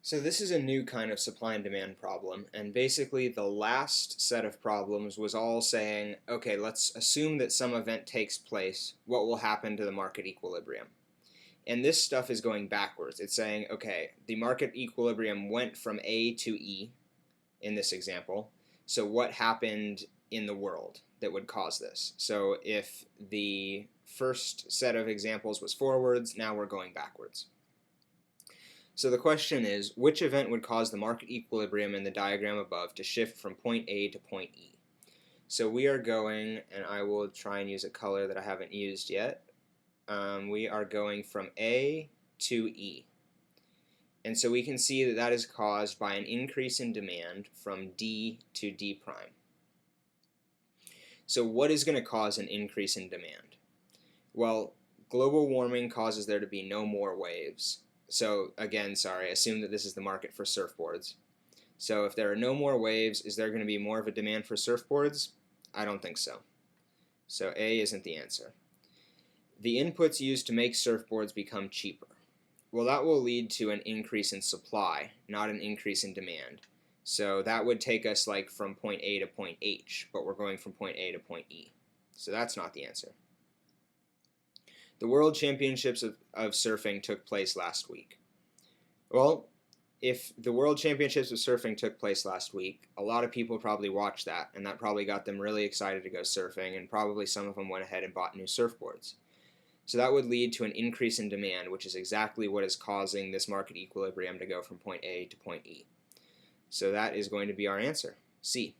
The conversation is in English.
So this is a new kind of supply and demand problem, and basically the last set of problems was all saying, okay, let's assume that some event takes place, what will happen to the market equilibrium? And this stuff is going backwards. It's saying, okay, the market equilibrium went from A to E in this example, so what happened in the world that would cause this? So if the first set of examples was forwards, now we're going backwards. So the question is, which event would cause the market equilibrium in the diagram above to shift from point A to point E? So we are going, and I will try and use a color that I haven't used yet. We are going from A to E. And so we can see that that is caused by an increase in demand from D to D prime. So what is going to cause an increase in demand? Well, global warming causes there to be no more waves. So again, sorry, assume that this is the market for surfboards. So if there are no more waves, is there going to be more of a demand for surfboards? I don't think so. So A isn't the answer. The inputs used to make surfboards become cheaper. Well, that will lead to an increase in supply, not an increase in demand. So that would take us like from point A to point H, but we're going from point A to point E. So that's not the answer. The World Championships of Surfing took place last week. Well, if the World Championships of Surfing took place last week, a lot of people probably watched that, and that probably got them really excited to go surfing, and probably some of them went ahead and bought new surfboards. So that would lead to an increase in demand, which is exactly what is causing this market equilibrium to go from point A to point E. So that is going to be our answer, C.